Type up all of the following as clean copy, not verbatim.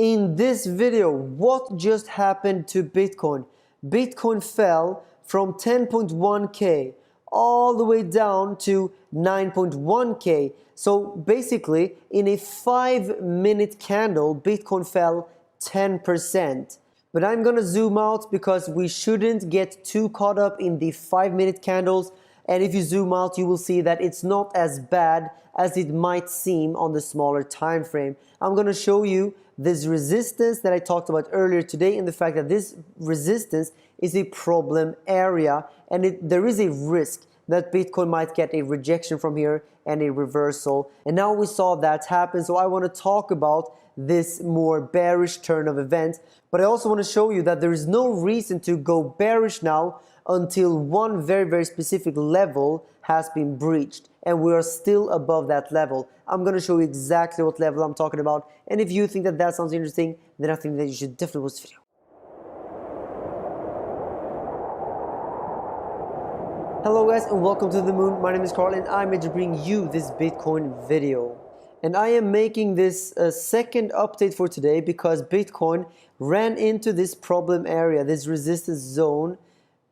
In this video, what just happened to Bitcoin? Bitcoin fell from 10.1k all the way down to 9.1k. So basically, in a 5-minute candle, Bitcoin fell 10%. But I'm gonna zoom out because we shouldn't get too caught up in the 5-minute candles. And if you zoom out, you will see that it's not as bad as it might seem on the smaller time frame. I'm gonna show you this resistance that I talked about earlier today, and the fact that this resistance is a problem area, and there is a risk that Bitcoin might get a rejection from here and a reversal. And now we saw that happen, so I want to talk about this more bearish turn of events. But I also want to show you that there is no reason to go bearish now until one very specific level has been breached, and we are still above that level. I'm going to show you exactly what level I'm talking about, and if you think that that sounds interesting, then I think that you should definitely watch this video. Hello guys, and welcome to the moon. My name is Carl, and I'm here to bring you this Bitcoin video. And I am making this second update for today because Bitcoin ran into this problem area, this resistance zone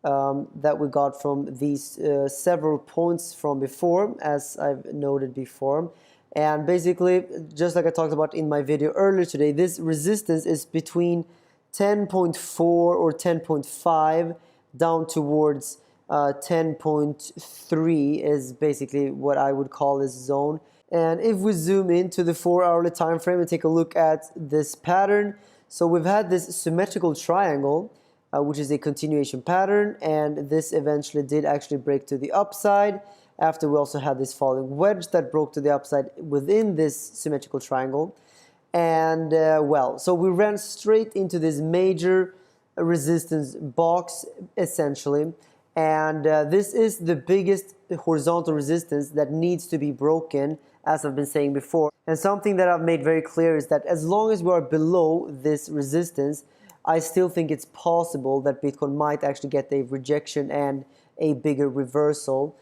that we got from these several points from before, as I've noted before. And basically, just like I talked about in my video earlier today, this resistance is between 10.4 or 10.5 down towards 10.3 is basically what I would call this zone. And if we zoom into the 4-hourly time frame and take a look at this pattern, so we've had this symmetrical triangle, which is a continuation pattern, and this eventually did actually break to the upside after we also had this falling wedge that broke to the upside within this symmetrical triangle. And so we ran straight into this major resistance box essentially, and this is the biggest horizontal resistance that needs to be broken, as I've been saying before. And something that I've made very clear is that as long as we are below this resistance, I still think it's possible that Bitcoin might actually get a rejection and a bigger reversal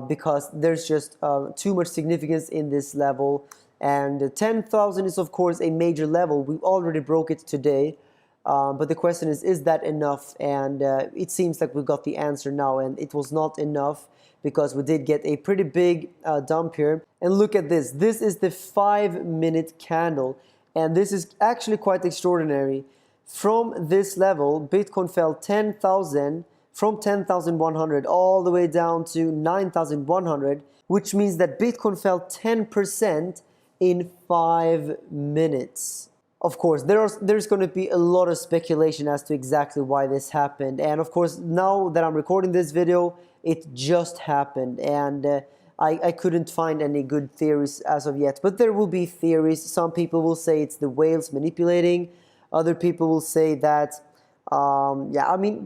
because there's just too much significance in this level. And 10,000 is of course a major level. We already broke it today, but the question is that enough? And it seems like we got the answer now, and it was not enough because we did get a pretty big dump here. And look at this. This is the 5-minute candle, and this is actually quite extraordinary. From this level, Bitcoin fell 10,000, from 10,100 all the way down to 9,100, which means that Bitcoin fell 10% in 5 minutes. Of course, there's going to be a lot of speculation as to exactly why this happened. And of course, now that I'm recording this video, it just happened. And I couldn't find any good theories as of yet. But there will be theories. Some people will say it's the whales manipulating. Other people will say that,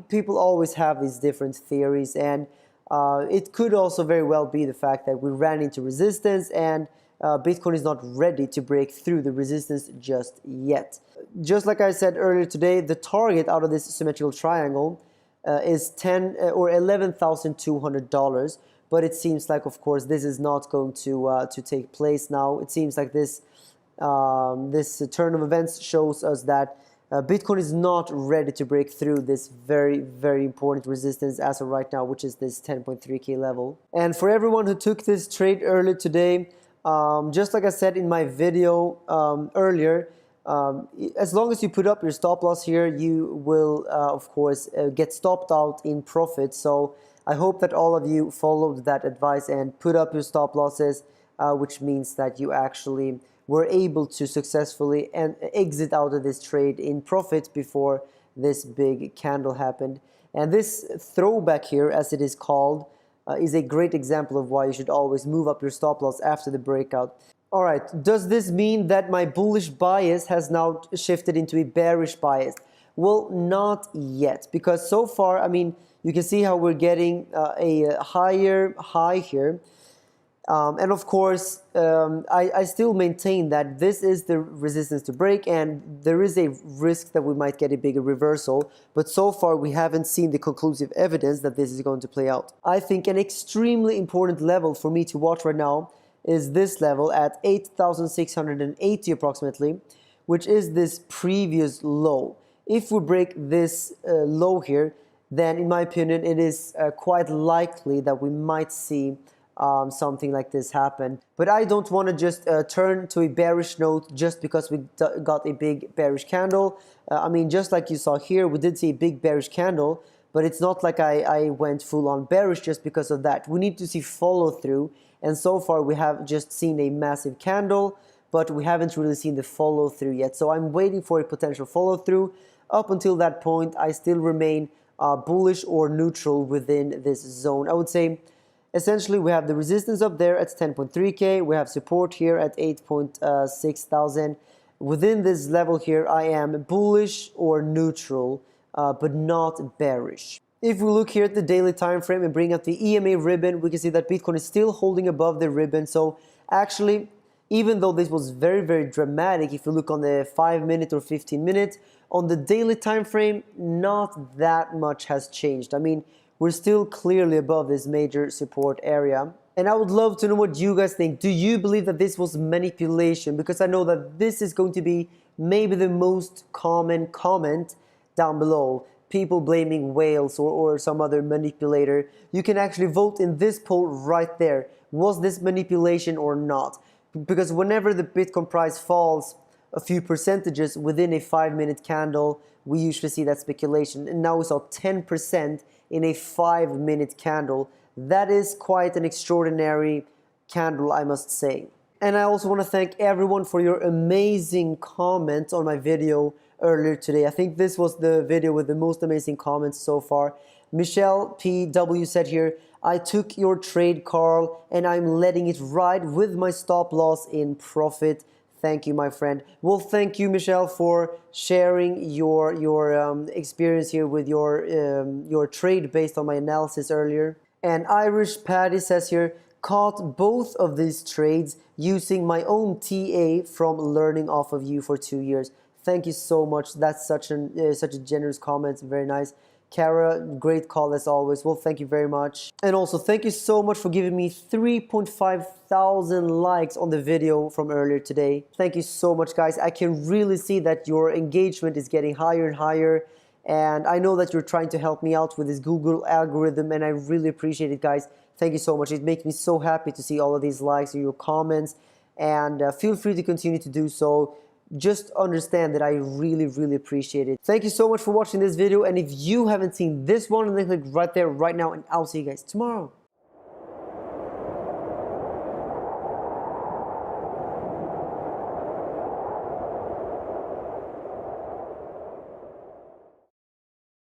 people always have these different theories. And it could also very well be the fact that we ran into resistance and Bitcoin is not ready to break through the resistance just yet. Just like I said earlier today, the target out of this symmetrical triangle is $11,200, but it seems like, of course, this is not going to take place now. It seems like this turn of events shows us that Bitcoin is not ready to break through this very important resistance as of right now, which is this 10.3k level. And for everyone who took this trade earlier today, just like I said in my video earlier, as long as you put up your stop loss here, you will of course get stopped out in profit. So I hope that all of you followed that advice and put up your stop losses, which means that you actually were able to successfully exit out of this trade in profit before this big candle happened. And this throwback here, as it is called, is a great example of why you should always move up your stop loss after the breakout. All right, does this mean that my bullish bias has now shifted into a bearish bias? Well, not yet, because so far, you can see how we're getting a higher high here. And of course, I still maintain that this is the resistance to break, and there is a risk that we might get a bigger reversal. But so far, we haven't seen the conclusive evidence that this is going to play out. I think an extremely important level for me to watch right now is this level at 8,680 approximately, which is this previous low. If we break this low here, then in my opinion, it is quite likely that we might see something like this happen. But I don't want to just turn to a bearish note just because we got a big bearish candle. I mean, just like you saw here, we did see a big bearish candle, but it's not like I went full on bearish just because of that. We need to see follow through, and so far we have just seen a massive candle, but we haven't really seen the follow through yet. So I'm waiting for a potential follow through. Up until that point, I still remain bullish or neutral within this zone. I would say essentially we have the resistance up there at 10.3k, we have support here at 8.6 thousand. Within this level here, I am bullish or neutral, but not bearish. If we look here at the daily time frame and bring up the EMA ribbon, we can see that Bitcoin is still holding above the ribbon. So actually, even though this was very, very dramatic, if you look on the 5-minute or 15-minute, on the daily time frame, not that much has changed. I mean, we're still clearly above this major support area. And I would love to know what you guys think. Do you believe that this was manipulation? Because I know that this is going to be maybe the most common comment down below. People blaming whales or some other manipulator. You can actually vote in this poll right there. Was this manipulation or not? Because whenever the Bitcoin price falls a few percentages within a 5-minute candle, we usually see that speculation. And now we saw 10% in a 5-minute candle. That is quite an extraordinary candle, I must say. And I also want to thank everyone for your amazing comments on my video earlier today. I think this was the video with the most amazing comments so far. Michelle PW said here, I took your trade, Carl, and I'm letting it ride with my stop loss in profit. Thank you, my friend. Well, thank you, Michelle, for sharing your experience here with your trade based on my analysis earlier. And Irish Patty says here, caught both of these trades using my own TA from learning off of you for 2 years. Thank you so much. That's such a generous comment. Very nice. Kara, great call as always. Well, thank you very much. And also, thank you so much for giving me 3.5 thousand likes on the video from earlier today. Thank you so much, guys. I can really see that your engagement is getting higher and higher. And I know that you're trying to help me out with this Google algorithm, and I really appreciate it, guys. Thank you so much. It makes me so happy to see all of these likes and your comments. And feel free to continue to do so. Just understand that I really, really appreciate it. Thank you so much for watching this video. And if you haven't seen this one, then click right there right now, and I'll see you guys tomorrow.